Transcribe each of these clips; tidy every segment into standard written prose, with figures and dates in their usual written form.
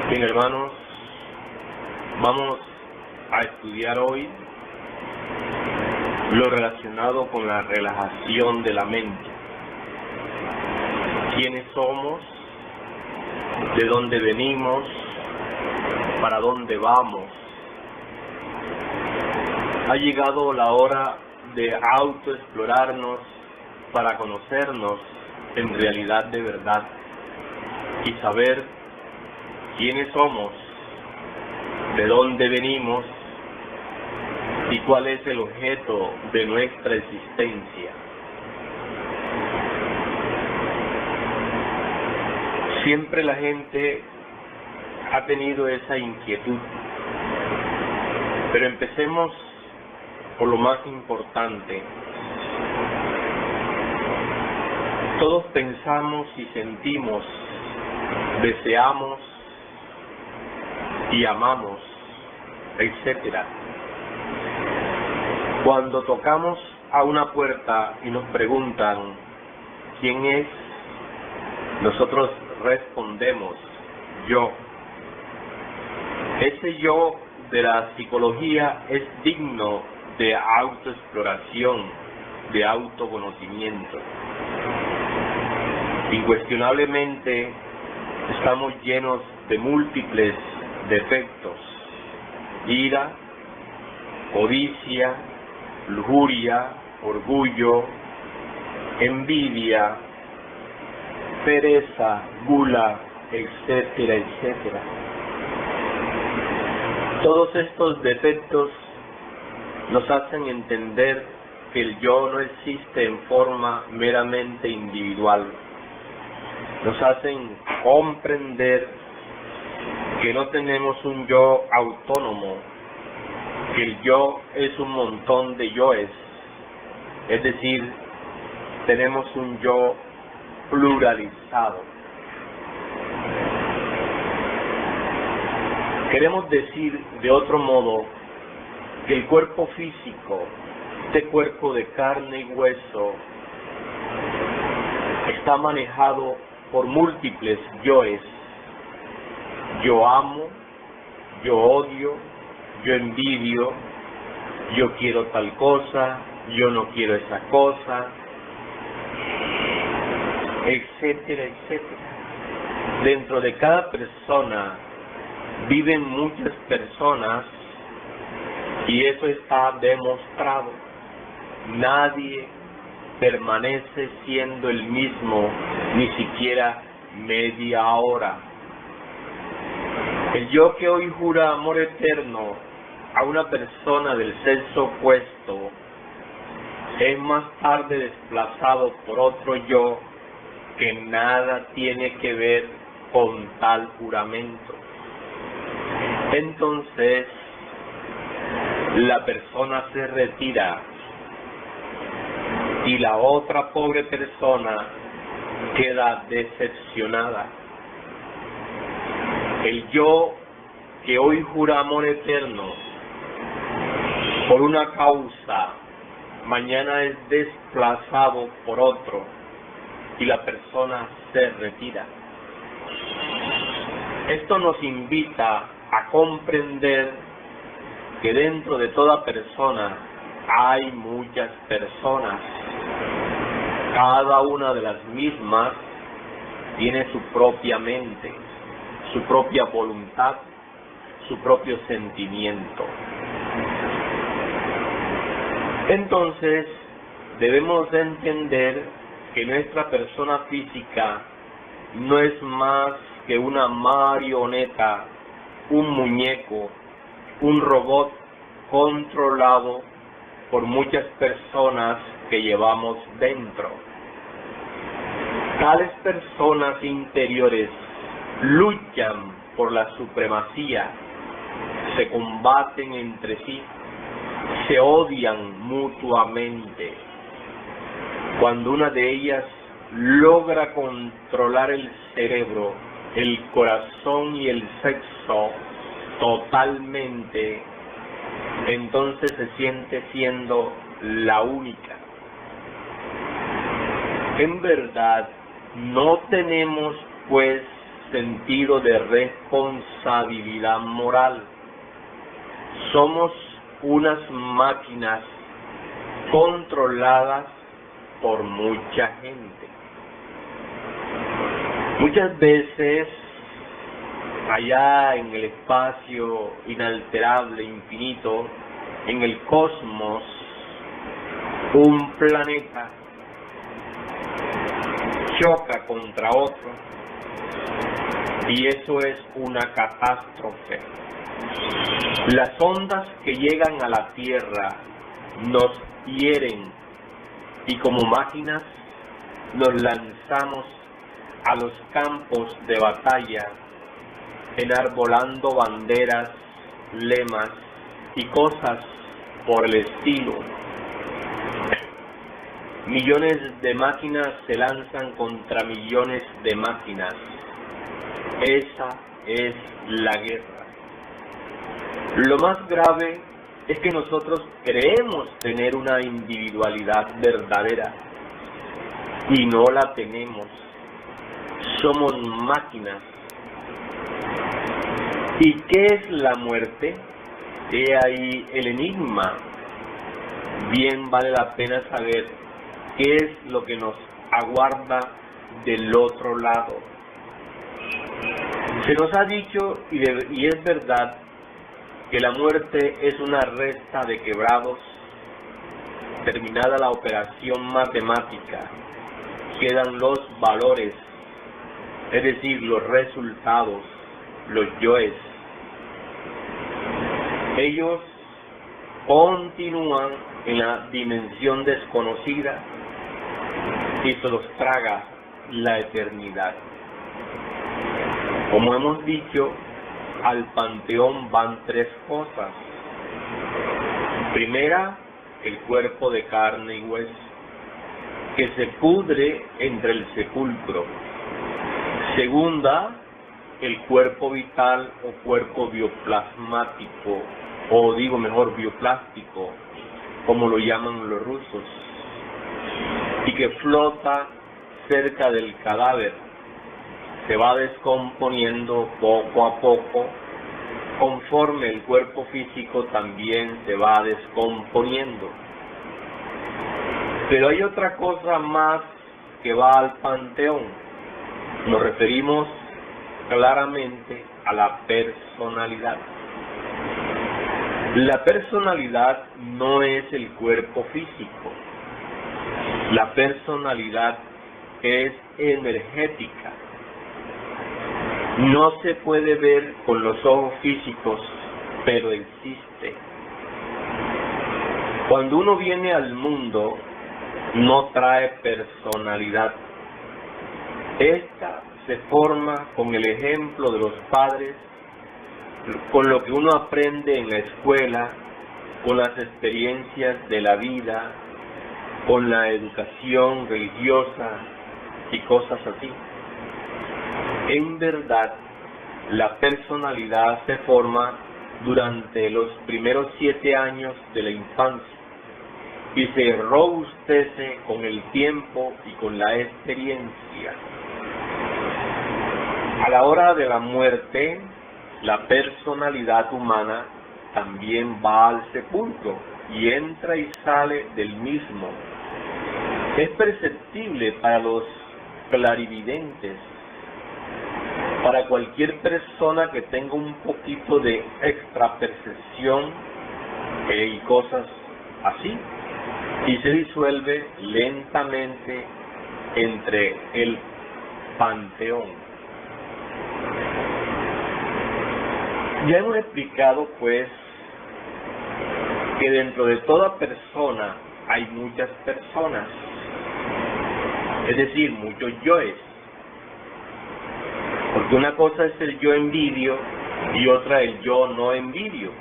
Bien, hermanos, vamos a estudiar hoy lo relacionado con la relajación de la mente. ¿Quiénes somos? ¿De dónde venimos? ¿Para dónde vamos? Ha llegado la hora de autoexplorarnos para conocernos en realidad de verdad y saber quiénes somos, de dónde venimos y cuál es el objeto de nuestra existencia. Siempre la gente ha tenido esa inquietud, pero empecemos por lo más importante. Todos pensamos y sentimos, deseamos y amamos, etcétera. Cuando tocamos a una puerta y nos preguntan ¿quién es?, nosotros respondemos yo. Ese yo de la psicología es digno de autoexploración, de autoconocimiento. Incuestionablemente estamos llenos de múltiples defectos: ira, codicia, lujuria, orgullo, envidia, pereza, gula, etcétera, etcétera. Todos estos defectos nos hacen entender que el yo no existe en forma meramente individual. Nos hacen comprender que no tenemos un yo autónomo, que el yo es un montón de yoes, es decir, tenemos un yo pluralizado. Queremos decir de otro modo que el cuerpo físico, este cuerpo de carne y hueso, está manejado por múltiples yoes. Yo amo, yo odio, yo envidio, yo quiero tal cosa, yo no quiero esa cosa, etcétera, etcétera. Dentro de cada persona viven muchas personas y eso está demostrado. Nadie permanece siendo el mismo ni siquiera media hora. El yo que hoy jura amor eterno a una persona del sexo opuesto es más tarde desplazado por otro yo que nada tiene que ver con tal juramento. Entonces la persona se retira y la otra pobre persona queda decepcionada. El yo que hoy jura amor eterno por una causa, mañana es desplazado por otro y la persona se retira. Esto nos invita a comprender que dentro de toda persona hay muchas personas. Cada una de las mismas tiene su propia mente, su propia voluntad, su propio sentimiento. Entonces, debemos entender que nuestra persona física no es más que una marioneta, un muñeco, un robot controlado por muchas personas que llevamos dentro. Tales personas interiores luchan por la supremacía, se combaten entre sí, se odian mutuamente. Cuando una de ellas logra controlar el cerebro, el corazón y el sexo totalmente, entonces se siente siendo la única. En verdad, no tenemos pues sentido de responsabilidad moral. Somos unas máquinas controladas por mucha gente. Muchas veces, allá en el espacio inalterable, infinito, en el cosmos, un planeta choca contra otro y eso es una catástrofe. Las ondas que llegan a la Tierra nos hieren y como máquinas nos lanzamos a los campos de batalla enarbolando banderas, lemas y cosas por el estilo. Millones de máquinas se lanzan contra millones de máquinas. Esa es la guerra. Lo más grave es que nosotros creemos tener una individualidad verdadera y no la tenemos. Somos máquinas. ¿Y qué es la muerte? He ahí el enigma. Bien vale la pena saber qué es lo que nos aguarda del otro lado. Se nos ha dicho, y es verdad, que la muerte es una resta de quebrados. Terminada la operación matemática, quedan los valores, es decir, los resultados, los yoes. Ellos continúan en la dimensión desconocida y se los traga la eternidad. Como hemos dicho, al panteón van tres cosas. Primera, el cuerpo de carne y hueso, que se pudre entre el sepulcro. Segunda, el cuerpo vital o cuerpo bioplasmático, o digo mejor bioplástico, como lo llaman los rusos, y que flota cerca del cadáver. Se va descomponiendo poco a poco, conforme el cuerpo físico también se va descomponiendo. Pero hay otra cosa más que va al panteón. Nos referimos claramente a la personalidad. La personalidad no es el cuerpo físico. La personalidad es energética. No se puede ver con los ojos físicos, pero existe. Cuando uno viene al mundo, no trae personalidad. Esta se forma con el ejemplo de los padres, con lo que uno aprende en la escuela, con las experiencias de la vida, con la educación religiosa y cosas así. En verdad, la personalidad se forma durante los primeros 7 años de la infancia y se robustece con el tiempo y con la experiencia. A la hora de la muerte, la personalidad humana también va al sepulcro y entra y sale del mismo. Es perceptible para los clarividentes, para cualquier persona que tenga un poquito de extrapercepción y cosas así, y se disuelve lentamente entre el panteón. Ya hemos explicado pues que dentro de toda persona hay muchas personas, es decir, muchos yoes. Porque una cosa es el yo envidio y otra el yo no envidio.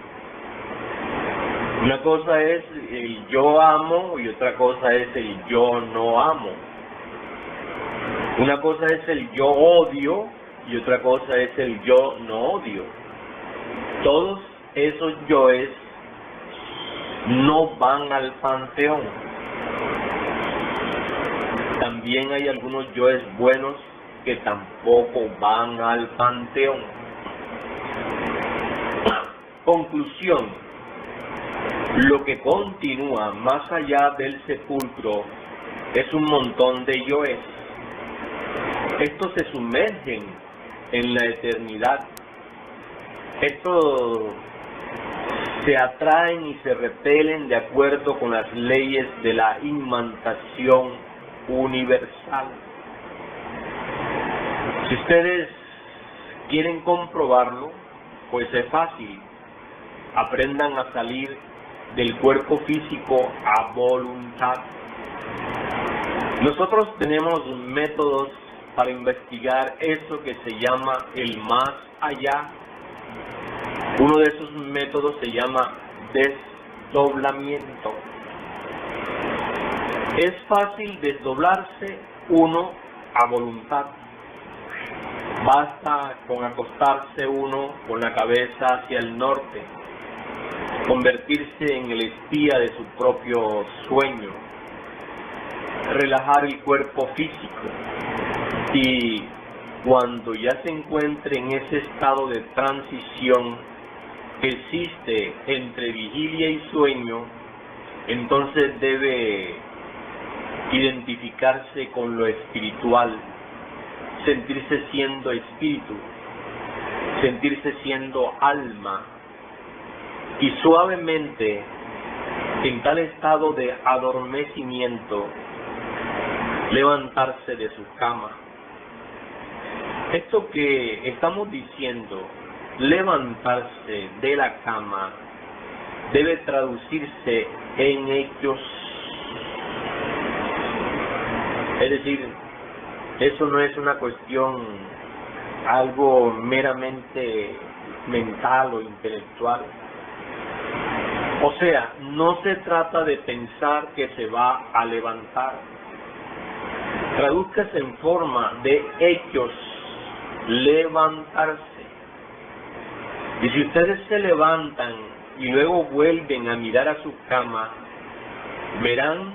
Una cosa es el yo amo y otra cosa es el yo no amo. Una cosa es el yo odio y otra cosa es el yo no odio. Todos esos yoes no van al panteón. También hay algunos yoes buenos que tampoco van al panteón. Conclusión: lo que continúa más allá del sepulcro es un montón de yoes. Estos se sumergen en la eternidad. Estos se atraen y se repelen de acuerdo con las leyes de la imantación universal. Si ustedes quieren comprobarlo, pues es fácil. Aprendan a salir del cuerpo físico a voluntad. Nosotros tenemos métodos para investigar eso que se llama el más allá. Uno de esos métodos se llama desdoblamiento. Es fácil desdoblarse uno a voluntad. Basta con acostarse uno con la cabeza hacia el norte, convertirse en el espía de su propio sueño, relajar el cuerpo físico y cuando ya se encuentre en ese estado de transición que existe entre vigilia y sueño, entonces debe identificarse con lo espiritual, sentirse siendo espíritu, sentirse siendo alma, y suavemente, en tal estado de adormecimiento, levantarse de su cama. Esto que estamos diciendo, levantarse de la cama, debe traducirse en hechos. Es decir, eso no es una cuestión algo meramente mental o intelectual. O sea, no se trata de pensar que se va a levantar. Tradúzcase en forma de hechos, levantarse. Y si ustedes se levantan y luego vuelven a mirar a su cama, verán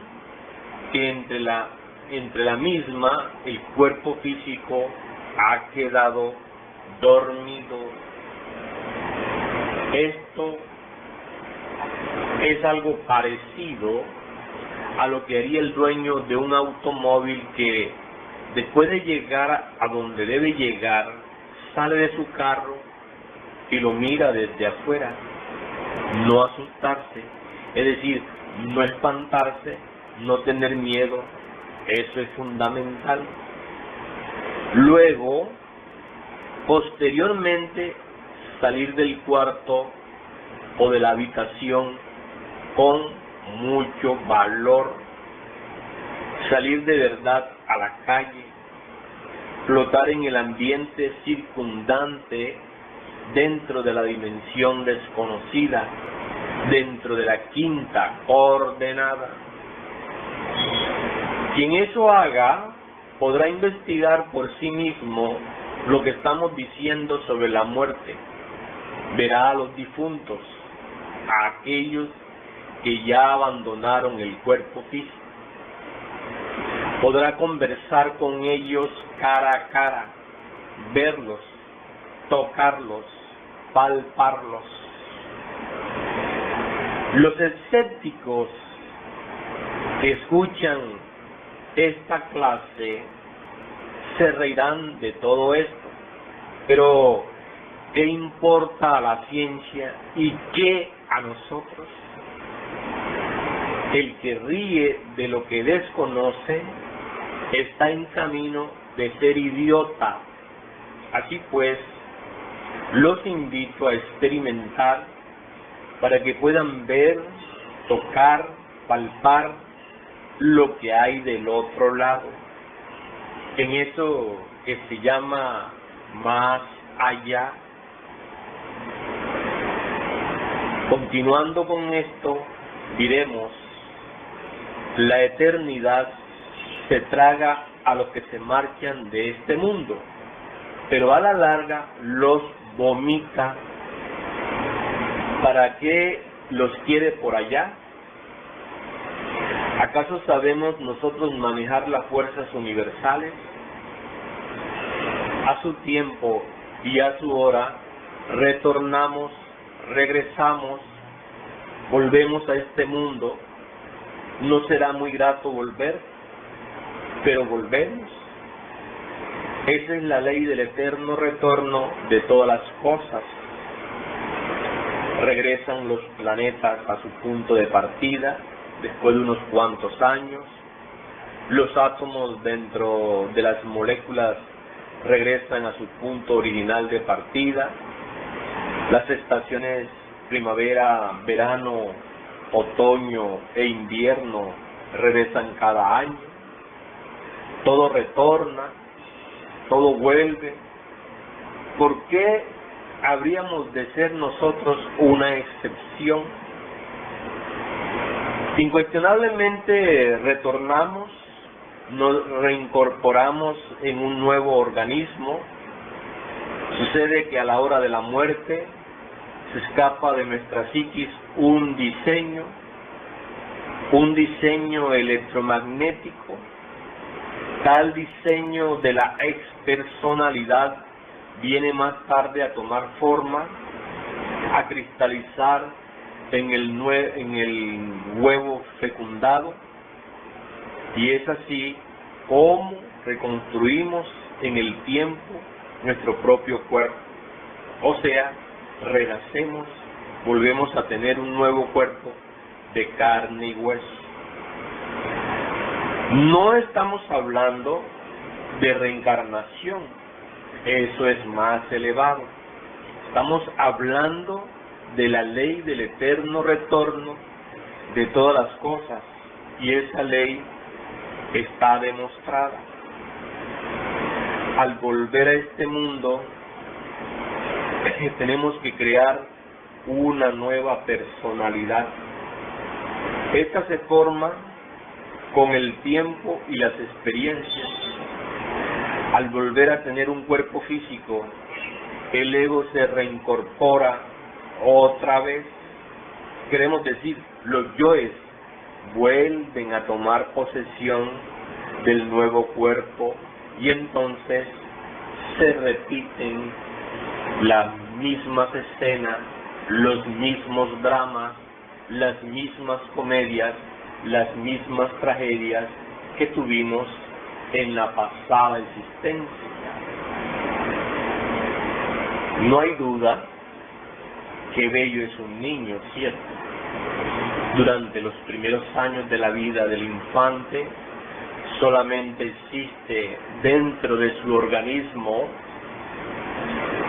que entre la misma el cuerpo físico ha quedado dormido. Esto es algo parecido a lo que haría el dueño de un automóvil que después de llegar a donde debe llegar, sale de su carro y lo mira desde afuera. No asustarse, es decir, no espantarse, no tener miedo, eso es fundamental. Luego, posteriormente, salir del cuarto o de la habitación con mucho valor, salir de verdad a la calle, flotar en el ambiente circundante dentro de la dimensión desconocida, dentro de la quinta ordenada. Quien eso haga podrá investigar por sí mismo lo que estamos diciendo sobre la muerte. Verá a los difuntos, a aquellos que ya abandonaron el cuerpo físico. Podrá conversar con ellos cara a cara, verlos, tocarlos, palparlos. Los escépticos que escuchan esta clase se reirán de todo esto, pero ¿qué importa a la ciencia y qué a nosotros? El que ríe de lo que desconoce está en camino de ser idiota. Así pues, los invito a experimentar para que puedan ver, tocar, palpar lo que hay del otro lado, en eso que se llama más allá. Continuando con esto, diremos: la eternidad se traga a los que se marchan de este mundo, pero a la larga los vomita. ¿Para qué los quiere por allá? ¿Acaso sabemos nosotros manejar las fuerzas universales? a su tiempo y a su hora, retornamos, regresamos, volvemos a este mundo. No será muy grato volver, pero volvemos. Esa es la ley del eterno retorno de todas las cosas. Regresan los planetas a su punto de partida después de unos cuantos años. Los átomos dentro de las moléculas regresan a su punto original de partida. Las estaciones primavera, verano, otoño e invierno regresan cada año. Todo retorna, todo vuelve. ¿Por qué habríamos de ser nosotros una excepción? Incuestionablemente retornamos, nos reincorporamos en un nuevo organismo. Sucede que a la hora de la muerte se escapa de nuestra psiquis un diseño electromagnético. Tal diseño de la expersonalidad viene más tarde a tomar forma, a cristalizar en el huevo fecundado, y es así como reconstruimos en el tiempo nuestro propio cuerpo. O sea, renacemos, volvemos a tener un nuevo cuerpo de carne y hueso. No estamos hablando de reencarnación, eso es más elevado. Estamos hablando de la ley del eterno retorno de todas las cosas, y esa ley está demostrada. Al volver a este mundo, tenemos que crear una nueva personalidad. Esta se forma con el tiempo y las experiencias. Al volver a tener un cuerpo físico, el ego se reincorpora otra vez. Queremos decir, los yoes vuelven a tomar posesión del nuevo cuerpo, y entonces se repiten las mismas escenas, los mismos dramas, las mismas comedias, las mismas tragedias que tuvimos en la pasada existencia. No hay duda que bello es un niño, ¿cierto? Durante los primeros años de la vida del infante, solamente existe dentro de su organismo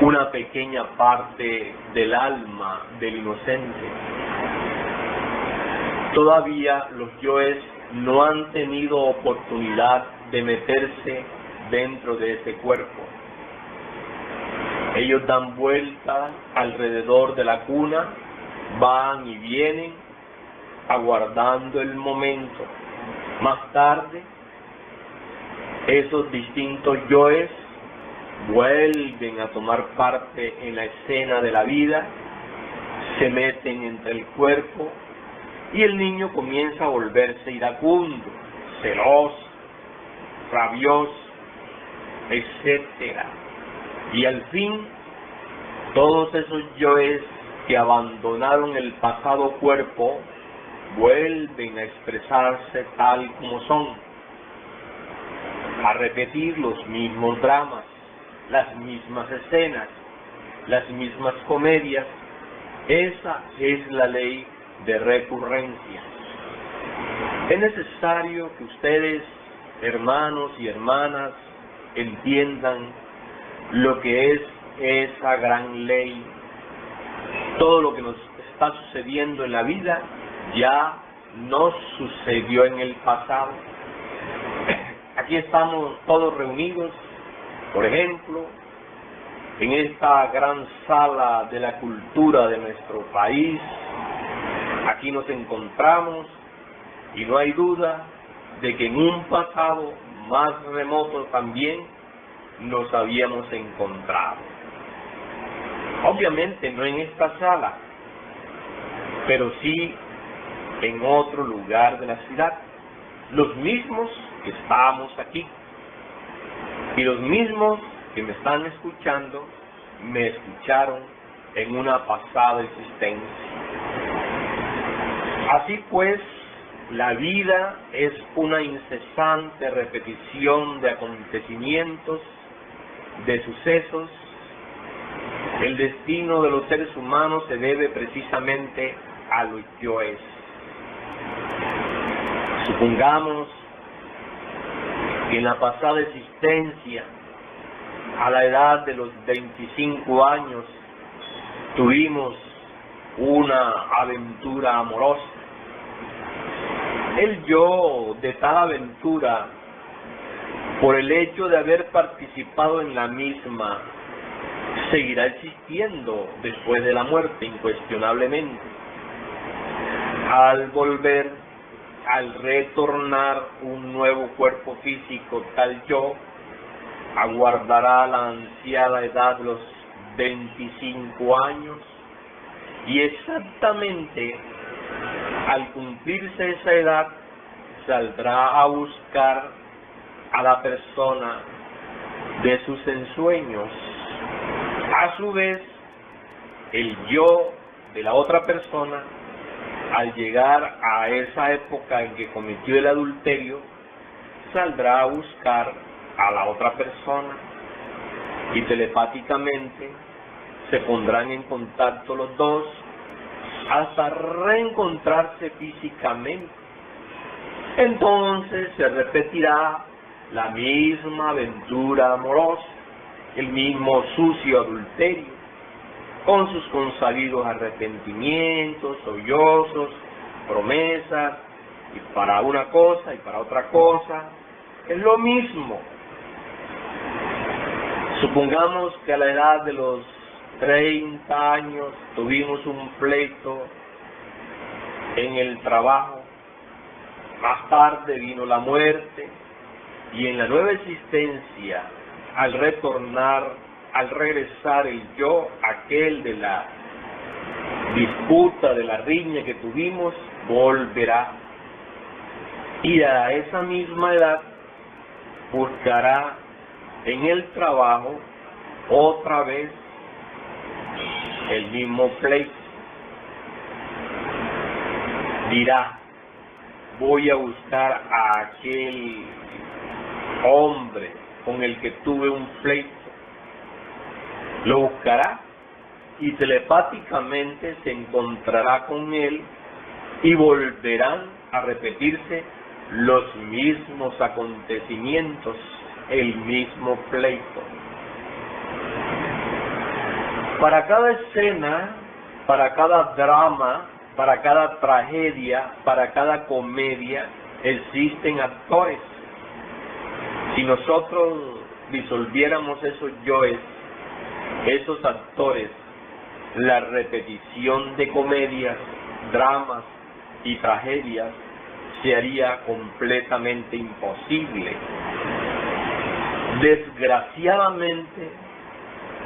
una pequeña parte del alma del inocente. Todavía los yoes no han tenido oportunidad de meterse dentro de ese cuerpo. Ellos dan vueltas alrededor de la cuna, van y vienen, aguardando el momento. Más tarde, esos distintos yoes vuelven a tomar parte en la escena de la vida, se meten entre el cuerpo, y el niño comienza a volverse iracundo, celoso, rabioso, etc. Y al fin, todos esos yoes que abandonaron el pasado cuerpo vuelven a expresarse tal como son, a repetir los mismos dramas, las mismas escenas, las mismas comedias. Esa es la ley de recurrencia. Es necesario que ustedes, hermanos y hermanas, entiendan lo que es esa gran ley. Todo lo que nos está sucediendo en la vida ya no sucedió en el pasado. Aquí estamos todos reunidos, por ejemplo, en esta gran sala de la cultura de nuestro país. Aquí nos encontramos, y no hay duda de que en un pasado más remoto también nos habíamos encontrado. Obviamente no en esta sala, pero sí en otro lugar de la ciudad. Los mismos que estamos aquí y los mismos que me están escuchando me escucharon en una pasada existencia. Así pues, la vida es una incesante repetición de acontecimientos, de sucesos. El destino de los seres humanos se debe precisamente a los yoes. Supongamos que en la pasada existencia, a la edad de los 25 años, tuvimos una aventura amorosa. El yo de tal aventura, por el hecho de haber participado en la misma, seguirá existiendo después de la muerte, incuestionablemente. Al volver, al retornar un nuevo cuerpo físico, tal yo aguardará la ansiada edad de los 25 años y exactamente al cumplirse esa edad saldrá a buscar a la persona de sus ensueños. A su vez, el yo de la otra persona, al llegar a esa época en que cometió el adulterio, saldrá a buscar a la otra persona y telepáticamente se pondrán en contacto los dos hasta reencontrarse físicamente. Entonces se repetirá la misma aventura amorosa, el mismo sucio adulterio, con sus consabidos arrepentimientos, sollozos, promesas, y para una cosa y para otra cosa, es lo mismo. Supongamos que a la edad de los 30 años tuvimos un pleito en el trabajo, más tarde vino la muerte, y en la nueva existencia, al regresar el yo, aquel de la disputa, de la riña que tuvimos, volverá. Y a esa misma edad buscará en el trabajo otra vez el mismo pleito. Dirá, voy a buscar a aquel hombre con el que tuve un pleito. Lo buscará y telepáticamente se encontrará con él y volverán a repetirse los mismos acontecimientos, el mismo pleito. Para cada escena, para cada drama, para cada tragedia, para cada comedia, existen actores. Si nosotros disolviéramos esos yoes, esos actores, la repetición de comedias, dramas y tragedias se haría completamente imposible. Desgraciadamente,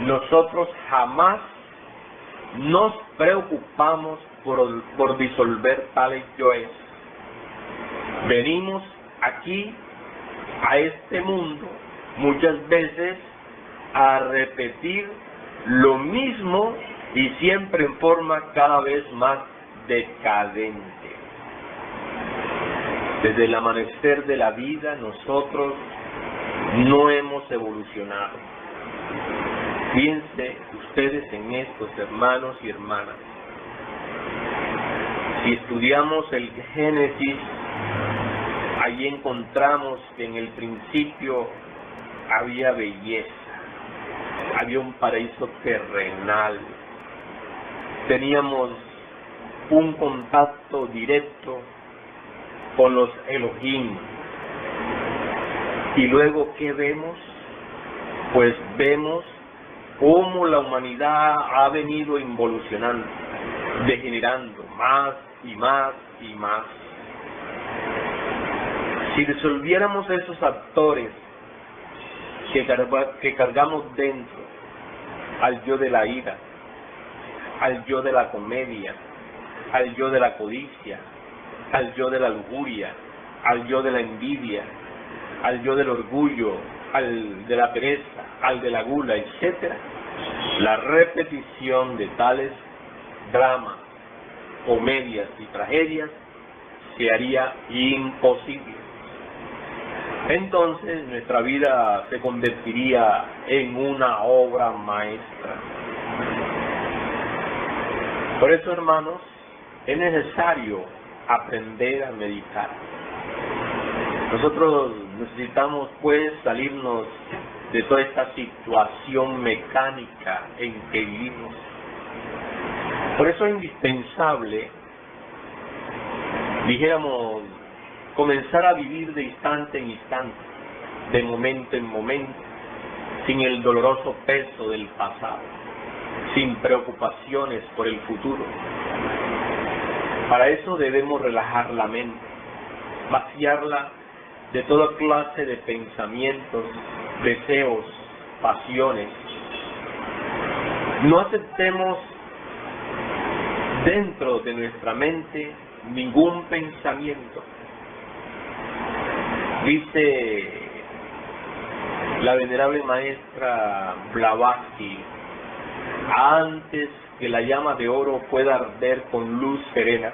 nosotros jamás nos preocupamos por disolver tales yoes. Venimos aquí, a este mundo, muchas veces a repetir lo mismo y siempre en forma cada vez más decadente. Desde el amanecer de la vida nosotros no hemos evolucionado. Piensen ustedes en estos, hermanos y hermanas. Si estudiamos el Génesis, allí encontramos que en el principio había belleza, había un paraíso terrenal, teníamos un contacto directo con los Elohim. Y luego, ¿qué vemos? Pues vemos cómo la humanidad ha venido involucionando, degenerando más y más y más. Si disolviéramos esos actores que cargamos dentro, al yo de la ira, al yo de la comedia, al yo de la codicia, al yo de la lujuria, al yo de la envidia, al yo del orgullo, al de la pereza, al de la gula, etc., la repetición de tales dramas, comedias y tragedias se haría imposible. Entonces nuestra vida se convertiría en una obra maestra. Por eso, hermanos, es necesario aprender a meditar. Nosotros necesitamos, pues, salirnos de toda esta situación mecánica en que vivimos. Por eso es indispensable, dijéramos, comenzar a vivir de instante en instante, de momento en momento, sin el doloroso peso del pasado, sin preocupaciones por el futuro. Para eso debemos relajar la mente, vaciarla de toda clase de pensamientos, deseos, pasiones. No aceptemos dentro de nuestra mente ningún pensamiento. Dice la venerable maestra Blavatsky: antes que la llama de oro pueda arder con luz serena,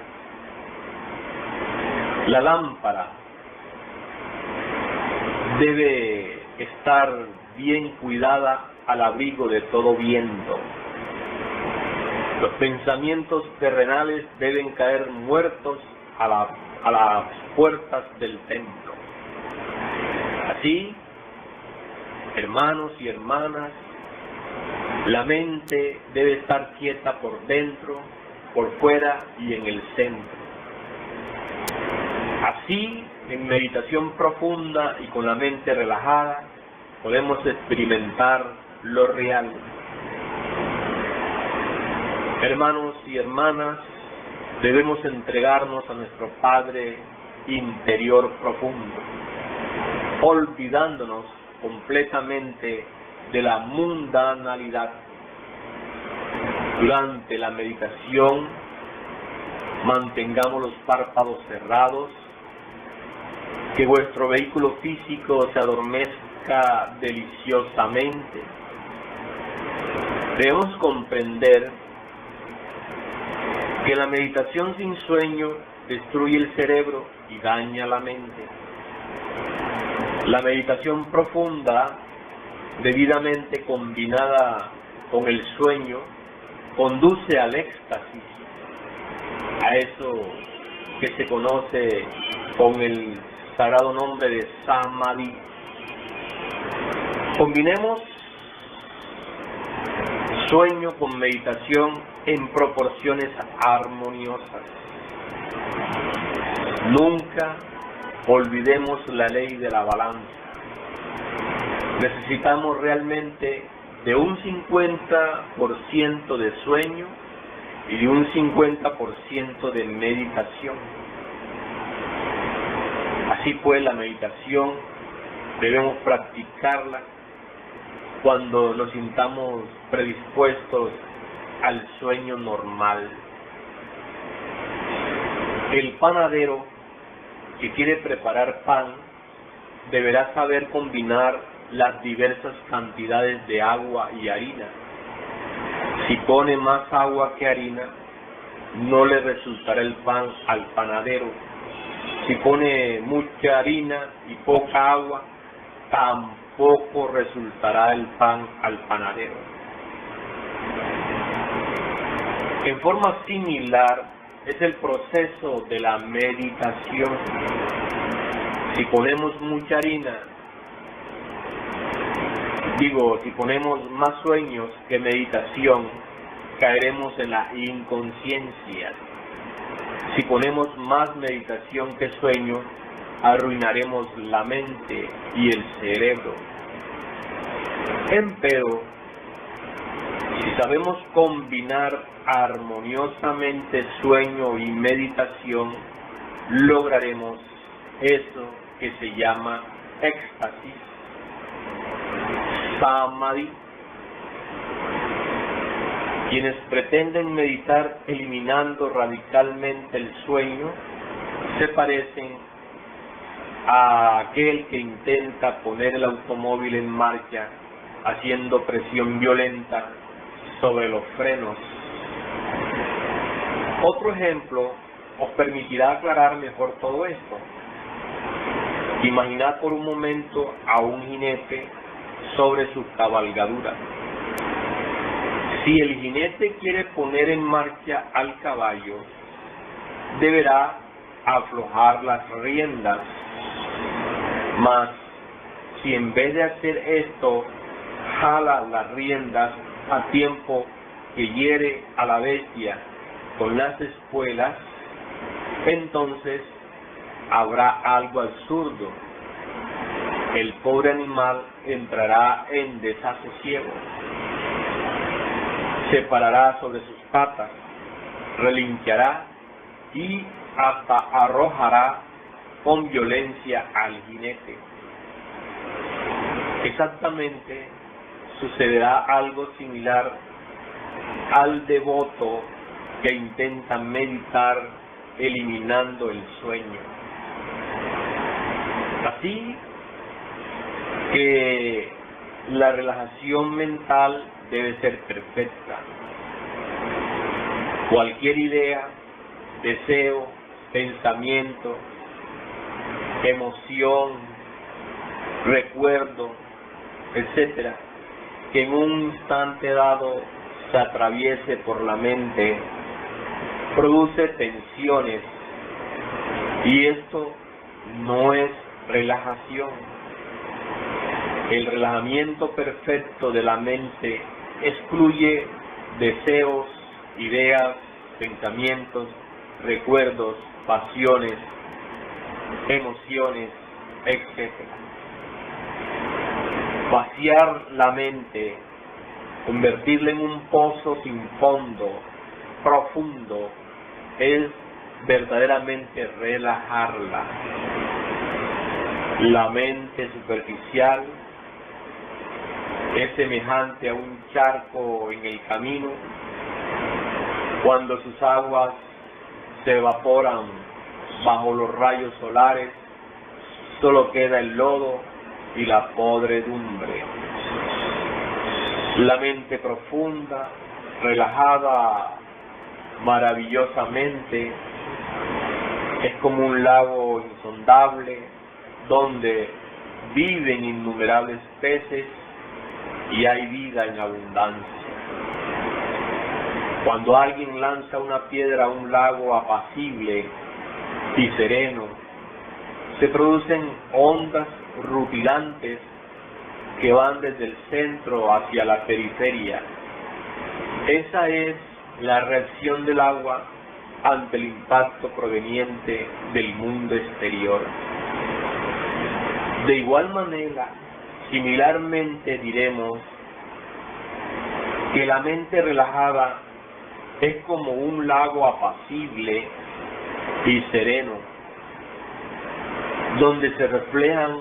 la lámpara debe estar bien cuidada al abrigo de todo viento. Los pensamientos terrenales deben caer muertos a las puertas del templo. Así, hermanos y hermanas, la mente debe estar quieta por dentro, por fuera y en el centro. Así, en meditación profunda y con la mente relajada, podemos experimentar lo real. Hermanos y hermanas, debemos entregarnos a nuestro Padre interior profundo, olvidándonos completamente de la mundanalidad. Durante la meditación, mantengamos los párpados cerrados, que vuestro vehículo físico se adormezca deliciosamente. Debemos comprender que la meditación sin sueño destruye el cerebro y daña la mente. La meditación profunda, debidamente combinada con el sueño, conduce al éxtasis, a eso que se conoce con el sagrado nombre de Samadhi. Combinemos sueño con meditación en proporciones armoniosas. Nunca olvidemos la ley de la balanza. Necesitamos realmente de un 50% de sueño y de un 50% de meditación. Así pues, la meditación debemos practicarla cuando nos sintamos predispuestos al sueño normal. El panadero que quiere preparar pan deberá saber combinar las diversas cantidades de agua y harina. Si pone más agua que harina, no le resultará el pan al panadero. Si pone mucha harina y poca agua, tampoco resultará el pan al panadero. En forma similar es el proceso de la meditación. Si ponemos mucha harina, si ponemos más sueños que meditación, caeremos en la inconsciencia. Si ponemos más meditación que sueño, arruinaremos la mente y el cerebro. Empero, si sabemos combinar armoniosamente sueño y meditación, lograremos eso que se llama éxtasis, Samadhi. Quienes pretenden meditar eliminando radicalmente el sueño se parecen a aquel que intenta poner el automóvil en marcha haciendo presión violenta sobre los frenos. Otro ejemplo os permitirá aclarar mejor todo esto. Imaginad por un momento a un jinete sobre su cabalgadura. Si el jinete quiere poner en marcha al caballo, deberá aflojar las riendas. Mas, si en vez de hacer esto, jala las riendas a tiempo que hiere a la bestia con las espuelas, entonces habrá algo absurdo. El pobre animal entrará en desasosiego, se parará sobre sus patas, relinchará y hasta arrojará con violencia al jinete. Exactamente sucederá algo similar al devoto que intenta meditar eliminando el sueño. Así que la relajación mental debe ser perfecta. Cualquier idea, deseo, pensamiento, emoción, recuerdo, etcétera, que en un instante dado se atraviese por la mente, produce tensiones, y esto no es relajación. El relajamiento perfecto de la mente excluye deseos, ideas, pensamientos, recuerdos, pasiones, emociones, etc. Vaciar la mente, convertirla en un pozo sin fondo, profundo, es verdaderamente relajarla. La mente superficial es semejante a un charco en el camino. Cuando sus aguas se evaporan bajo los rayos solares, solo queda el lodo y la podredumbre. La mente profunda, relajada maravillosamente, es como un lago insondable donde viven innumerables peces y hay vida en abundancia. Cuando alguien lanza una piedra a un lago apacible y sereno, se producen ondas rutilantes que van desde el centro hacia la periferia. Esa es la reacción del agua ante el impacto proveniente del mundo exterior. De igual manera, similarmente diremos que la mente relajada es como un lago apacible y sereno, donde se reflejan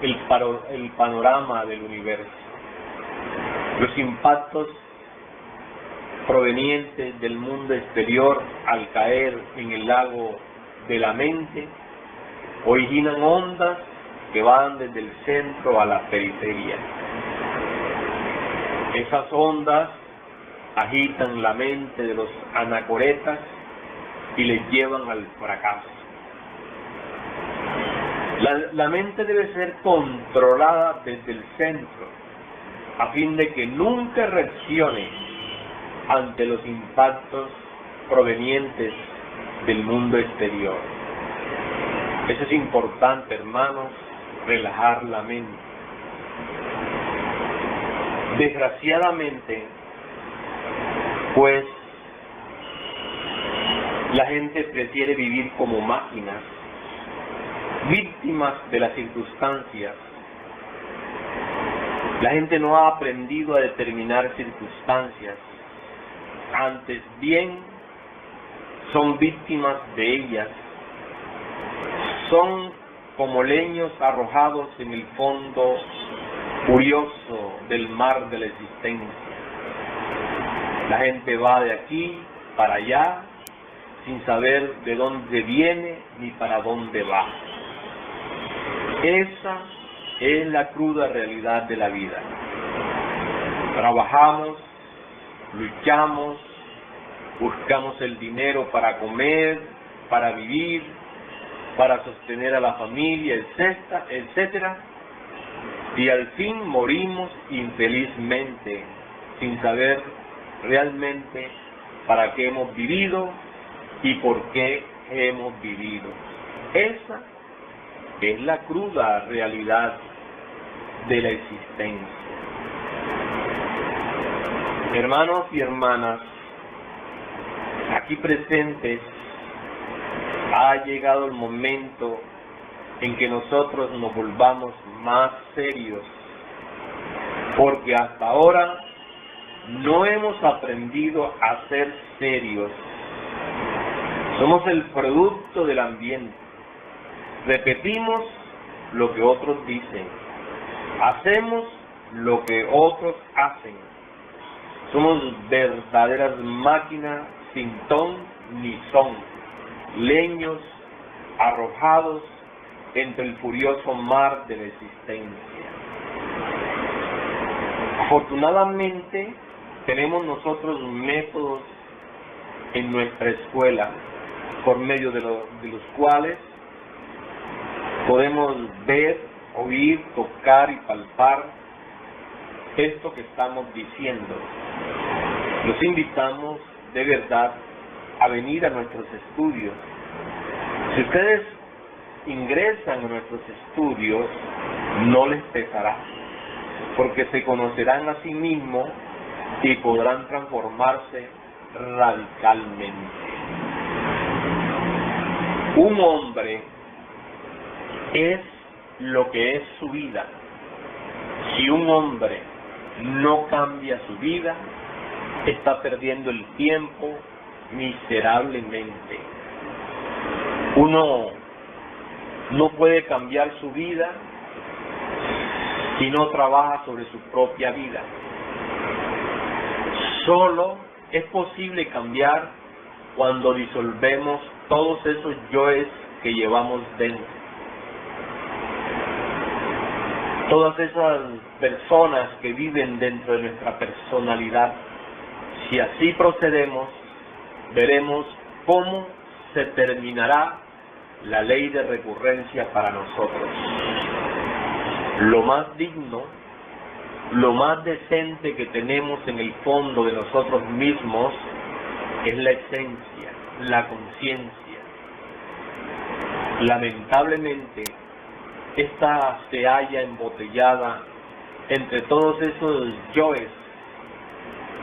el panorama del universo. Los impactos provenientes del mundo exterior al caer en el lago de la mente originan ondas que van desde el centro a la periferia. Esas ondas agitan la mente de los anacoretas y les llevan al fracaso. La mente debe ser controlada desde el centro, a fin de que nunca reaccione ante los impactos provenientes del mundo exterior. Eso es importante, hermanos, relajar la mente. Desgraciadamente, pues, la gente prefiere vivir como máquinas, víctimas de las circunstancias. La gente no ha aprendido a determinar circunstancias, antes bien son víctimas de ellas. Son como leños arrojados en el fondo furioso del mar de la existencia. La gente va de aquí para allá sin saber de dónde viene ni para dónde va. Esa es la cruda realidad de la vida. Trabajamos, luchamos, buscamos el dinero para comer, para vivir, para sostener a la familia, etcétera, y al fin morimos infelizmente, sin saber realmente para qué hemos vivido y por qué hemos vivido. Esa es la cruda realidad de la existencia. Hermanos y hermanas, aquí presentes, ha llegado el momento en que nosotros nos volvamos más serios, porque hasta ahora no hemos aprendido a ser serios. Somos el producto del ambiente. Repetimos lo que otros dicen. Hacemos lo que otros hacen. Somos verdaderas máquinas sin ton ni son, leños arrojados entre el furioso mar de la existencia. Afortunadamente, tenemos nosotros métodos en nuestra escuela por medio de los cuales podemos ver, oír, tocar y palpar esto que estamos diciendo. Los invitamos de verdad a venir a nuestros estudios. Si ustedes ingresan a nuestros estudios, no les pesará, porque se conocerán a sí mismos y podrán transformarse radicalmente. Un hombre es lo que es su vida. Si un hombre no cambia su vida, está perdiendo el tiempo miserablemente. Uno no puede cambiar su vida si no trabaja sobre su propia vida. Solo es posible cambiar cuando disolvemos todos esos yoes que llevamos dentro. Todas esas personas que viven dentro de nuestra personalidad. Si así procedemos, veremos cómo se terminará la ley de recurrencia para nosotros. Lo más digno, lo más decente que tenemos en el fondo de nosotros mismos es la esencia, la conciencia. Lamentablemente, esta se halla embotellada entre todos esos yoes,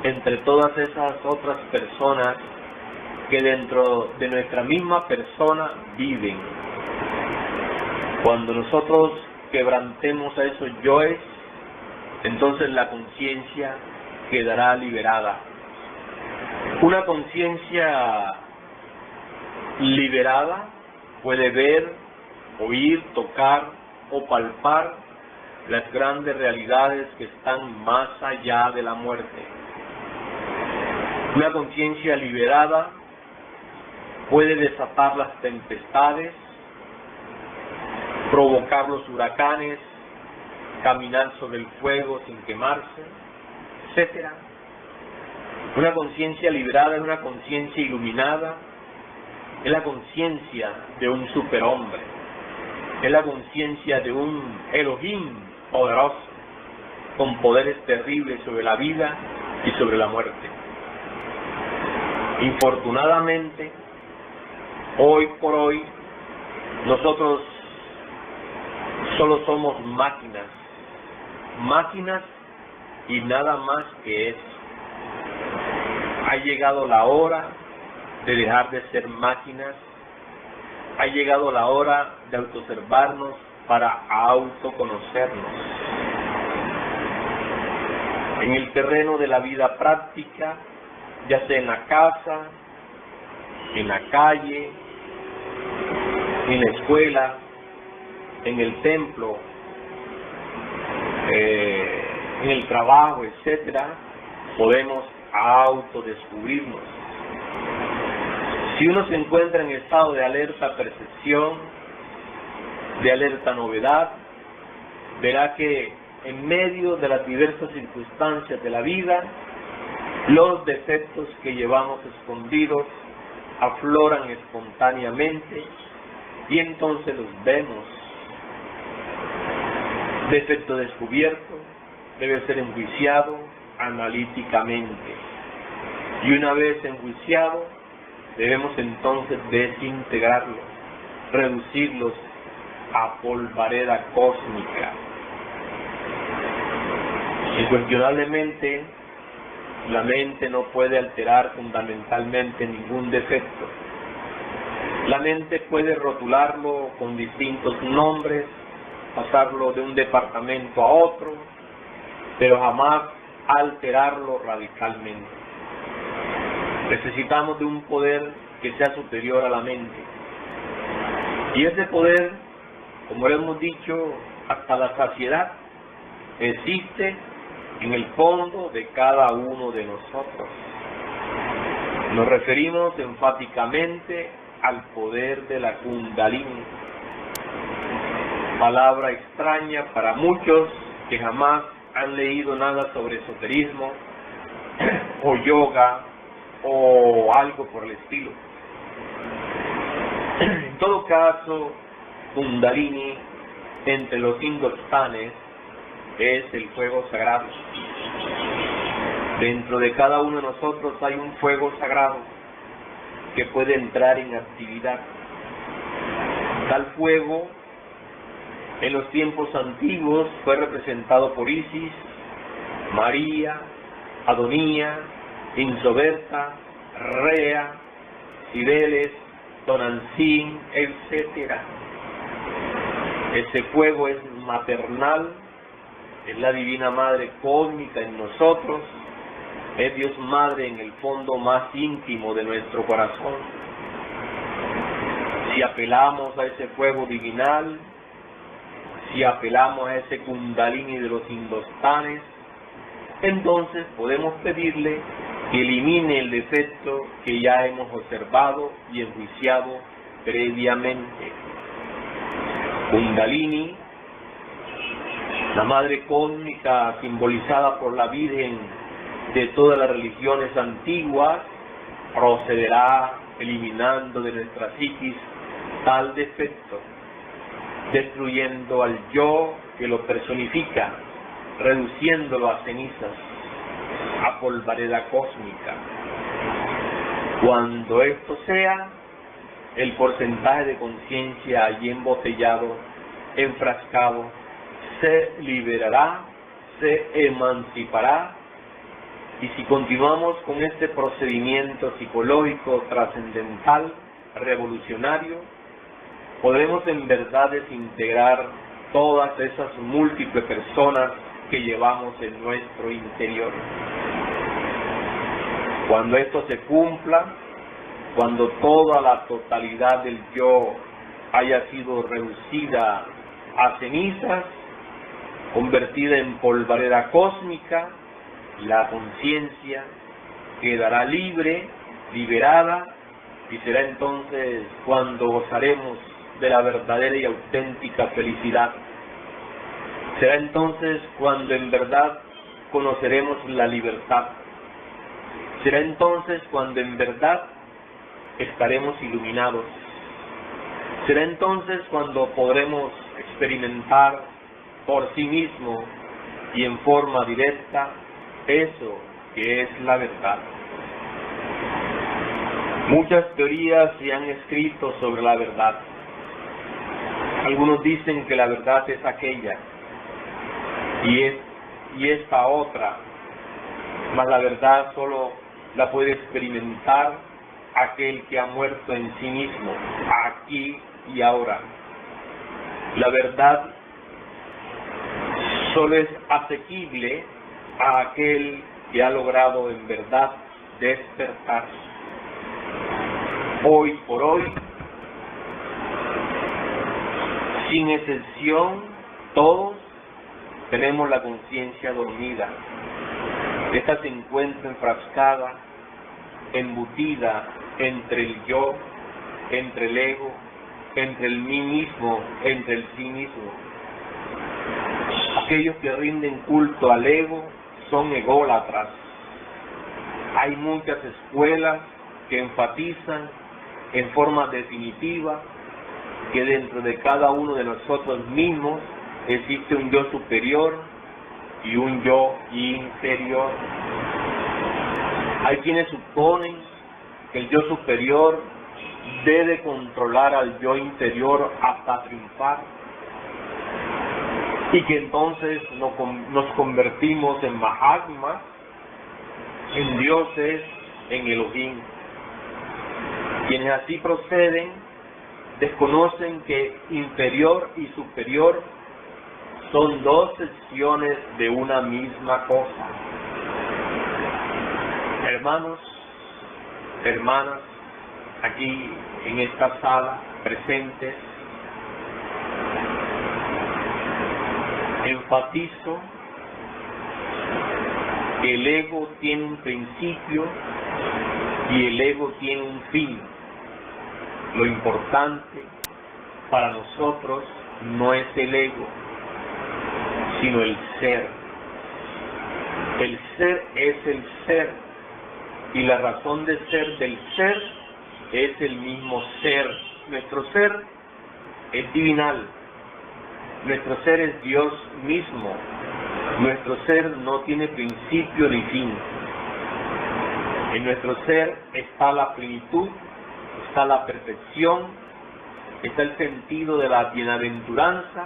entre todas esas otras personas que dentro de nuestra misma persona viven. Cuando nosotros quebrantemos a esos yoes, entonces la conciencia quedará liberada. Una conciencia liberada puede ver, oír, tocar o palpar las grandes realidades que están más allá de la muerte. Una conciencia liberada puede desatar las tempestades, provocar los huracanes, caminar sobre el fuego sin quemarse, etc. Una conciencia liberada es una conciencia iluminada, es la conciencia de un superhombre, es la conciencia de un Elohim poderoso, con poderes terribles sobre la vida y sobre la muerte. Infortunadamente, hoy por hoy, nosotros solo somos máquinas y nada más que eso. Ha llegado la hora de dejar de ser máquinas, ha llegado la hora de autoobservarnos para autoconocernos. En el terreno de la vida práctica, ya sea en la casa, en la calle, en la escuela, en el templo, en el trabajo, etcétera, podemos autodescubrirnos. Si uno se encuentra en estado de alerta percepción, de alerta novedad, verá que en medio de las diversas circunstancias de la vida, los defectos que llevamos escondidos afloran espontáneamente y entonces los vemos. Defecto descubierto debe ser enjuiciado analíticamente. Y una vez enjuiciado, debemos entonces desintegrarlos, reducirlos a polvareda cósmica. Incuestionablemente, la mente no puede alterar fundamentalmente ningún defecto. La mente puede rotularlo con distintos nombres, pasarlo de un departamento a otro, pero jamás alterarlo radicalmente. Necesitamos de un poder que sea superior a la mente. Y ese poder, como lo hemos dicho hasta la saciedad, existe en el fondo de cada uno de nosotros. Nos referimos enfáticamente al poder de la Kundalini, palabra extraña para muchos que jamás han leído nada sobre esoterismo o yoga o algo por el estilo. En todo caso, Kundalini entre los hindustanes es el fuego sagrado. Dentro de cada uno de nosotros hay un fuego sagrado que puede entrar en actividad. Tal fuego en los tiempos antiguos fue representado por Isis, María, Adonía, Insoberta, Rea, Cibeles, Tonantzin, etc. Ese fuego es maternal, es la Divina Madre cósmica en nosotros, es Dios Madre en el fondo más íntimo de nuestro corazón. Si apelamos a ese fuego divinal, si apelamos a ese Kundalini de los hindustanes, entonces podemos pedirle que elimine el defecto que ya hemos observado y enjuiciado previamente. Kundalini, la Madre cósmica simbolizada por la Virgen de todas las religiones antiguas, procederá eliminando de nuestra psiquis tal defecto, destruyendo al yo que lo personifica, reduciéndolo a cenizas, a polvareda cósmica. Cuando esto sea, el porcentaje de conciencia allí embotellado, enfrascado, se liberará, se emancipará, y si continuamos con este procedimiento psicológico trascendental, revolucionario, podremos en verdad desintegrar todas esas múltiples personas que llevamos en nuestro interior. Cuando esto se cumpla, cuando toda la totalidad del yo haya sido reducida a cenizas, convertida en polvareda cósmica, la conciencia quedará libre, liberada, y será entonces cuando gozaremos de la verdadera y auténtica felicidad. Será entonces cuando en verdad conoceremos la libertad. Será entonces cuando en verdad estaremos iluminados. Será entonces cuando podremos experimentar por sí mismo y en forma directa eso que es la verdad. Muchas teorías se han escrito sobre la verdad. Algunos dicen que la verdad es aquella y esta otra, mas la verdad solo la puede experimentar aquel que ha muerto en sí mismo, aquí y ahora. La verdad solo es asequible a aquel que ha logrado en verdad despertar. Hoy por hoy, sin excepción, todos tenemos la conciencia dormida. Esta se encuentra enfrascada, embutida entre el yo, entre el ego entre el mí mismo, entre el sí mismo. Aquellos que rinden culto al ego son ególatras. Hay muchas escuelas que enfatizan en forma definitiva que dentro de cada uno de nosotros mismos existe un yo superior y un yo inferior. Hay quienes suponen que el yo superior debe controlar al yo inferior hasta triunfar y que entonces nos convertimos en Mahatmas, en dioses, en Elohim. Quienes así proceden desconocen que inferior y superior son dos secciones de una misma cosa. Hermanos, hermanas, aquí en esta sala presentes, enfatizo que el ego tiene un principio y el ego tiene un fin. Lo importante para nosotros no es el ego, sino el ser. El ser es el ser, y la razón de ser del ser es el mismo ser. Nuestro ser es divinal, nuestro ser es Dios mismo, nuestro ser no tiene principio ni fin. En nuestro ser está la plenitud, está la perfección, está el sentido de la bienaventuranza.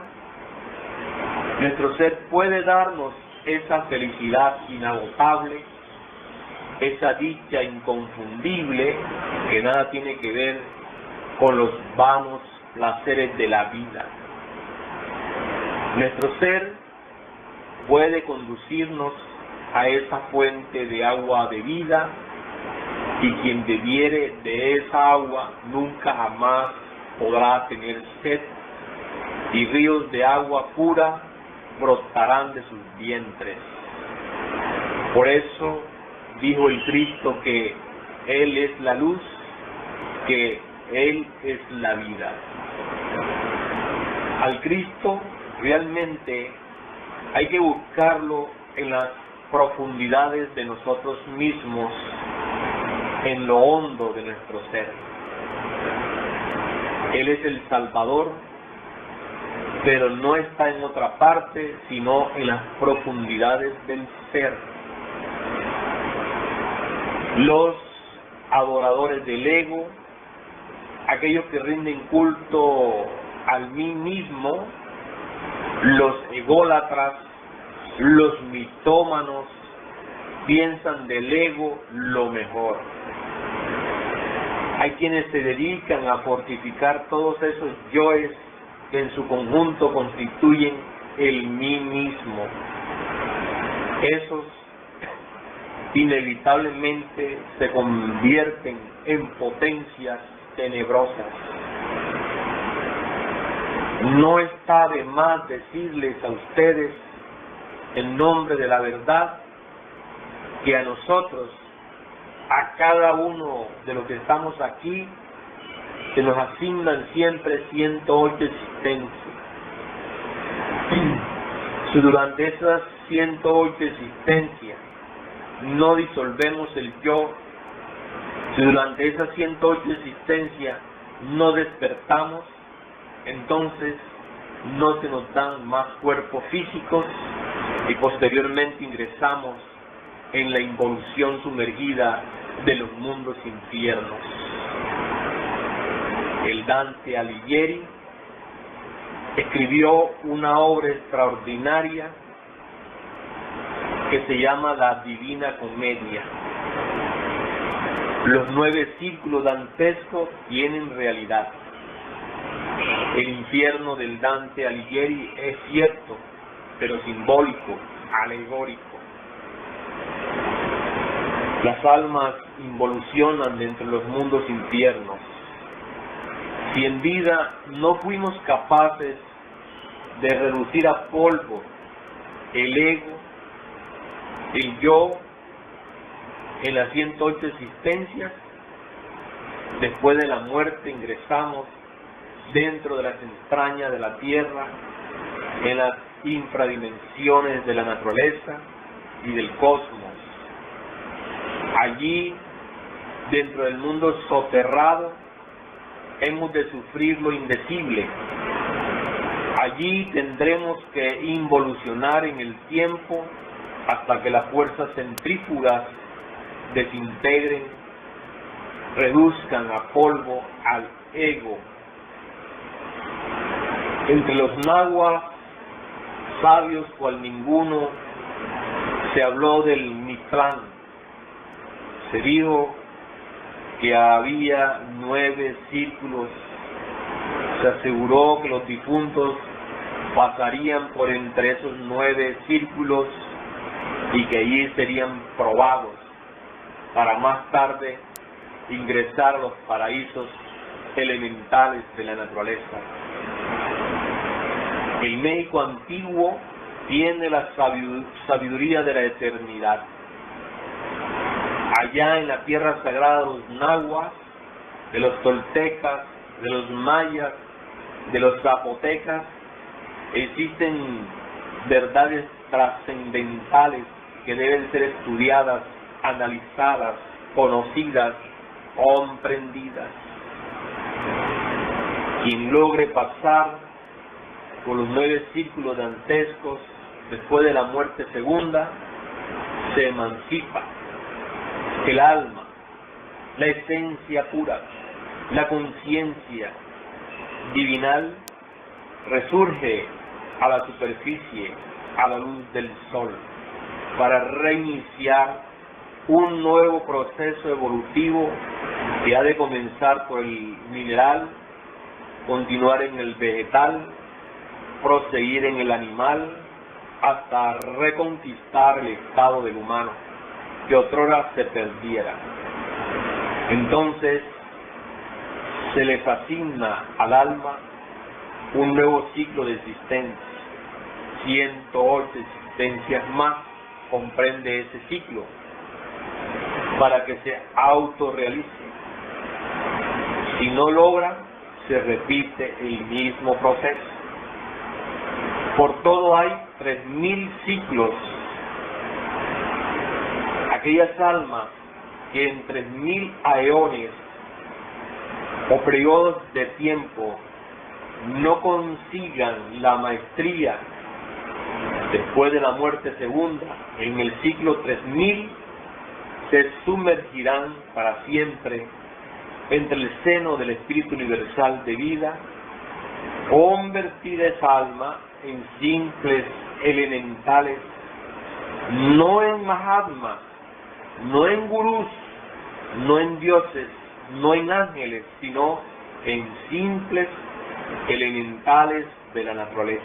Nuestro ser puede darnos esa felicidad inagotable, esa dicha inconfundible que nada tiene que ver con los vanos placeres de la vida. Nuestro ser puede conducirnos a esa fuente de agua de vida, y quien bebiere de esa agua nunca jamás podrá tener sed, y ríos de agua pura brotarán de sus vientres. Por eso dijo el Cristo que Él es la luz, que Él es la vida. Al Cristo realmente hay que buscarlo en las profundidades de nosotros mismos, en lo hondo de nuestro ser. Él es el Salvador, pero no está en otra parte, sino en las profundidades del ser. Los adoradores del ego, aquellos que rinden culto al mí mismo, los ególatras, los mitómanos, piensan del ego lo mejor. Hay quienes se dedican a fortificar todos esos yoes que en su conjunto constituyen el mí mismo. Esos inevitablemente se convierten en potencias tenebrosas. No está de más decirles a ustedes, en nombre de la verdad, que a nosotros, a cada uno de los que estamos aquí, se nos asignan siempre 108 existencias. Si durante esas 108 existencias no disolvemos el yo, si durante esas 108 existencias no despertamos, entonces no se nos dan más cuerpos físicos y posteriormente ingresamos en la involución sumergida de los mundos infiernos. El Dante Alighieri escribió una obra extraordinaria que se llama La Divina Comedia. Los 9 círculos dantescos tienen realidad. El infierno del Dante Alighieri es cierto, pero simbólico, alegórico. Las almas involucionan dentro de los mundos infiernos. Si en vida no fuimos capaces de reducir a polvo el ego, el yo, en las 108 existencias, después de la muerte ingresamos dentro de las entrañas de la tierra, en las infradimensiones de la naturaleza y del cosmos. Allí, dentro del mundo soterrado, hemos de sufrir lo indecible. Allí tendremos que involucionar en el tiempo hasta que las fuerzas centrífugas desintegren, reduzcan a polvo al ego. Entre los nahuas, sabios cual ninguno, se habló del Mictlán. Se dijo que había 9 círculos. Se aseguró que los difuntos pasarían por entre esos 9 círculos y que allí serían probados para más tarde ingresar a los paraísos elementales de la naturaleza. El México antiguo tiene la sabiduría de la eternidad. Allá en la tierra sagrada de los nahuas, de los toltecas, de los mayas, de los zapotecas, existen verdades trascendentales que deben ser estudiadas, analizadas, conocidas, comprendidas. Quien logre pasar por los 9 círculos dantescos después de la muerte segunda, se emancipa. El alma, la esencia pura, la conciencia divinal resurge a la superficie, a la luz del sol, para reiniciar un nuevo proceso evolutivo que ha de comenzar por el mineral, continuar en el vegetal, proseguir en el animal, hasta reconquistar el estado del humano, que otrora se perdiera. Entonces, se les asigna al alma un nuevo ciclo de existencia. 108 existencias más comprende ese ciclo, para que se autorrealice. Si no logra, se repite el mismo proceso. Por todo hay 3000 ciclos. Aquellas almas que en 3000 aeones o periodos de tiempo no consigan la maestría después de la muerte segunda, en el ciclo 3000 se sumergirán para siempre entre el seno del Espíritu Universal de vida, convertida esa alma en simples elementales, no en Mahatmas, no en gurús, no en dioses, no en ángeles, sino en simples elementales de la naturaleza.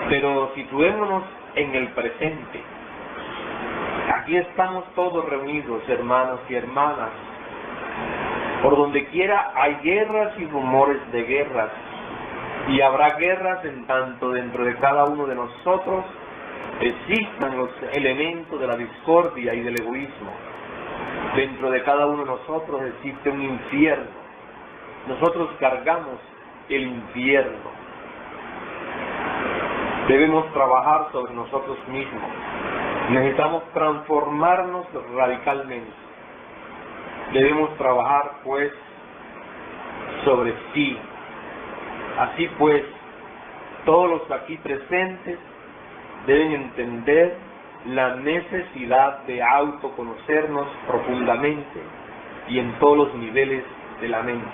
Pero situémonos en el presente. Aquí estamos todos reunidos, hermanos y hermanas. Por donde quiera hay guerras y rumores de guerras. Y habrá guerras en tanto dentro de cada uno de nosotros existan los elementos de la discordia y del egoísmo. Dentro de cada uno de nosotros existe un infierno. Nosotros cargamos el infierno. Debemos trabajar sobre nosotros mismos. Necesitamos transformarnos radicalmente. Debemos trabajar, pues, sobre sí. Así pues, todos los aquí presentes deben entender la necesidad de autoconocernos profundamente y en todos los niveles de la mente.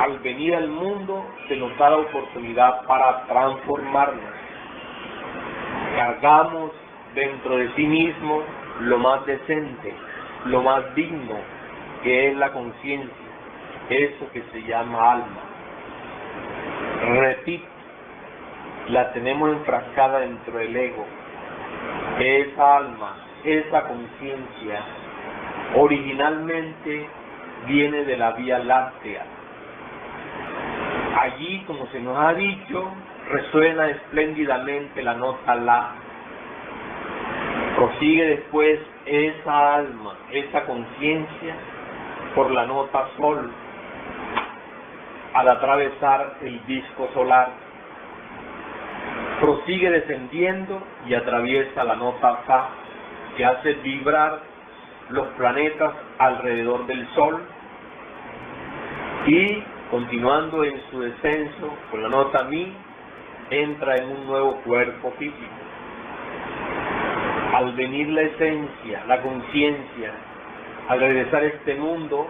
Al venir al mundo se nos da la oportunidad para transformarnos. Cargamos dentro de sí mismo lo más decente, lo más digno, que es la conciencia, eso que se llama alma. Repito, la tenemos enfrascada dentro del ego. Esa alma, esa conciencia, originalmente viene de la Vía Láctea. Allí, como se nos ha dicho, resuena espléndidamente la nota La. Prosigue después esa alma, esa conciencia, por la nota Sol, al atravesar el disco solar. Prosigue descendiendo y atraviesa la nota Fa, que hace vibrar los planetas alrededor del Sol, y continuando en su descenso con la nota Mi, entra en un nuevo cuerpo físico. Al venir la esencia, la conciencia, al regresar a este mundo,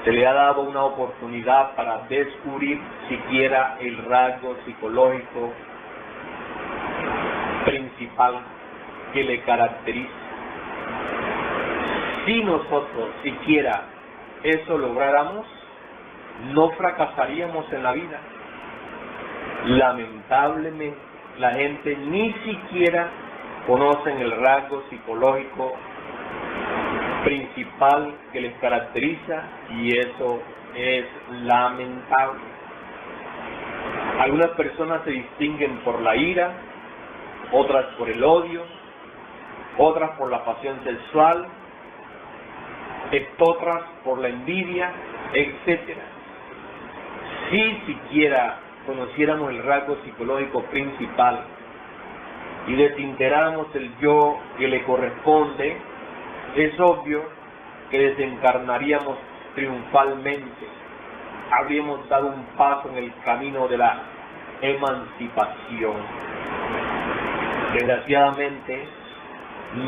se le ha dado una oportunidad para descubrir siquiera el rasgo psicológico principal que le caracteriza. Si nosotros siquiera eso lográramos, no fracasaríamos en la vida. Lamentablemente, la gente ni siquiera conoce el rasgo psicológico principal que les caracteriza, y eso es lamentable. Algunas personas se distinguen por la ira, otras por el odio, otras por la pasión sexual, otras por la envidia, etc. Si siquiera conociéramos el rasgo psicológico principal y desintegráramos el yo que le corresponde, es obvio que desencarnaríamos triunfalmente. Habríamos dado un paso en el camino de la emancipación. Desgraciadamente,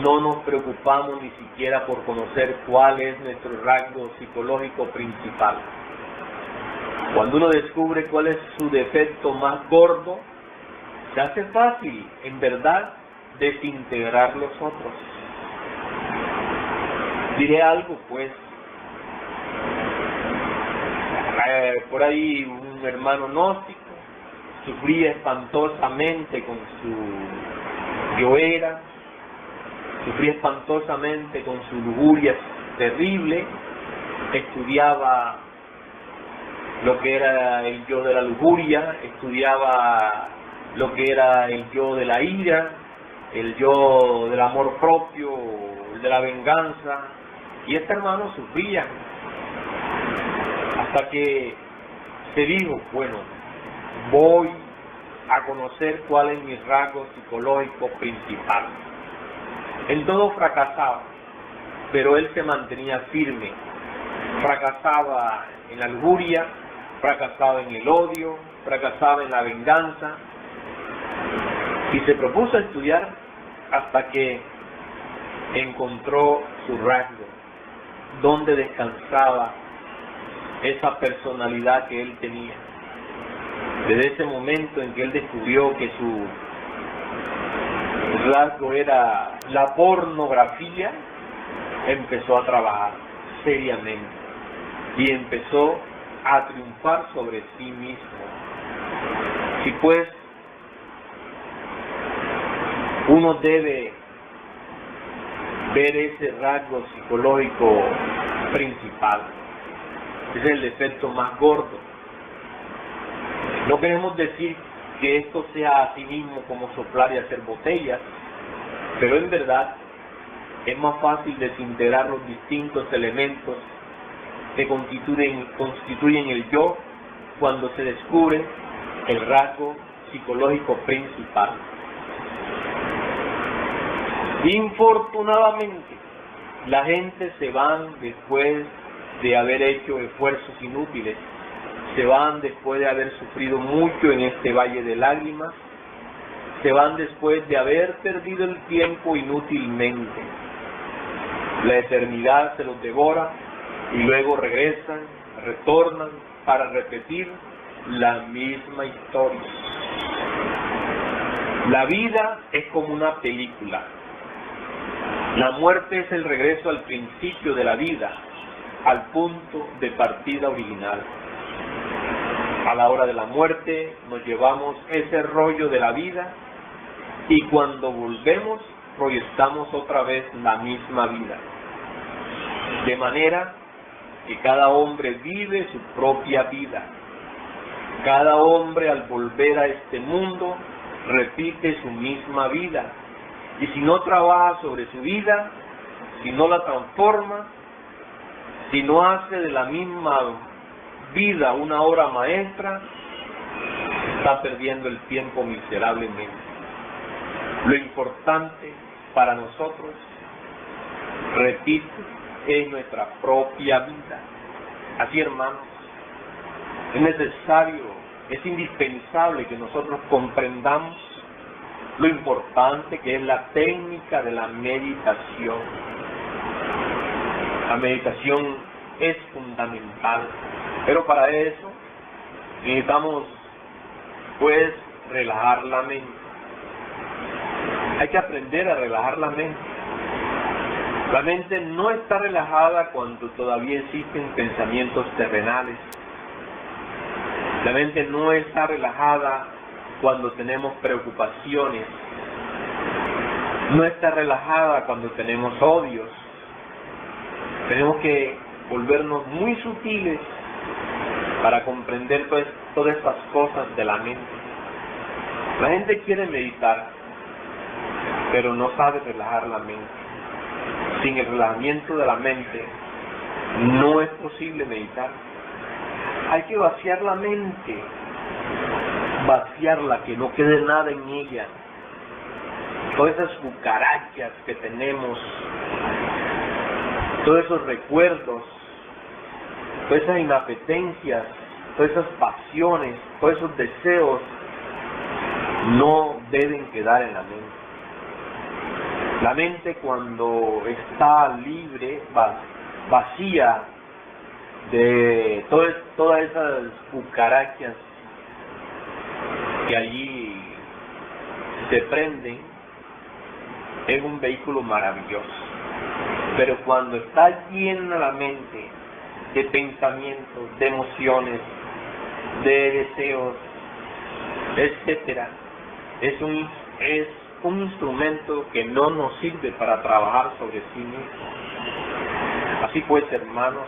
no nos preocupamos ni siquiera por conocer cuál es nuestro rasgo psicológico principal. Cuando uno descubre cuál es su defecto más gordo, se hace fácil, en verdad, desintegrar los otros. Diré algo, pues. Por ahí un hermano gnóstico sufría espantosamente con su yoera, sufría espantosamente con su lujuria terrible, estudiaba lo que era el yo de la lujuria, estudiaba lo que era el yo de la ira, el yo del amor propio, el de la venganza, y este hermano sufría, hasta que se dijo, bueno, voy a conocer cuál es mi rasgo psicológico principal. En todo fracasaba, pero él se mantenía firme. Fracasaba en la lujuria, fracasaba en el odio, fracasaba en la venganza, y se propuso estudiar hasta que encontró su rasgo, donde descansaba esa personalidad que él tenía. Desde ese momento en que él descubrió que su rasgo era la pornografía, empezó a trabajar seriamente y empezó a triunfar sobre sí mismo. Si pues uno debe ver ese rasgo psicológico principal, es el defecto más gordo. No queremos decir que esto sea a sí mismo como soplar y hacer botellas, pero en verdad es más fácil desintegrar los distintos elementos que constituyen el yo cuando se descubre el rasgo psicológico principal. Infortunadamente, la gente se van después de haber hecho esfuerzos inútiles, se van después de haber sufrido mucho en este valle de lágrimas, se van después de haber perdido el tiempo inútilmente. La eternidad se los devora y luego regresan, retornan para repetir la misma historia. La vida es como una película. La muerte es el regreso al principio de la vida, al punto de partida original. A la hora de la muerte nos llevamos ese rollo de la vida y cuando volvemos proyectamos otra vez la misma vida. De manera que cada hombre vive su propia vida. Cada hombre al volver a este mundo repite su misma vida. Y si no trabaja sobre su vida, si no la transforma, si no hace de la misma vida una obra maestra, está perdiendo el tiempo miserablemente. Lo importante para nosotros, repito, es nuestra propia vida. Así, hermanos, es necesario, es indispensable que nosotros comprendamos lo importante que es la técnica de la meditación. La meditación es fundamental, pero para eso necesitamos, pues, relajar la mente. Hay que aprender a relajar la mente. La mente no está relajada cuando todavía existen pensamientos terrenales. La mente no está relajada cuando tenemos preocupaciones. No está relajada cuando tenemos odios. Tenemos que volvernos muy sutiles para comprender pues, todas estas cosas de la mente. La gente quiere meditar, pero no sabe relajar la mente. Sin el relajamiento de la mente, no es posible meditar. Hay que vaciar la mente, vaciarla, que no quede nada en ella. Todas esas cucarachas que tenemos, todos esos recuerdos, todas esas inapetencias, todas esas pasiones, todos esos deseos, no deben quedar en la mente. La mente, cuando está libre, vacía de todas esas cucarachas que allí se prenden, es un vehículo maravilloso. Pero cuando está llena la mente de pensamientos, de emociones, de deseos, etcétera, es un instrumento que no nos sirve para trabajar sobre sí mismo. Así pues, hermanos,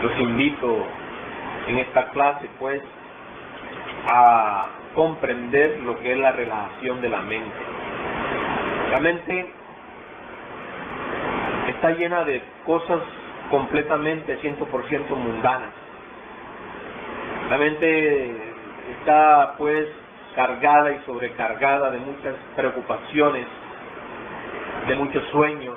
los invito en esta clase pues a comprender lo que es la relajación de la mente. La mente está llena de cosas completamente 100% mundanas. La mente está pues cargada y sobrecargada de muchas preocupaciones, de muchos sueños,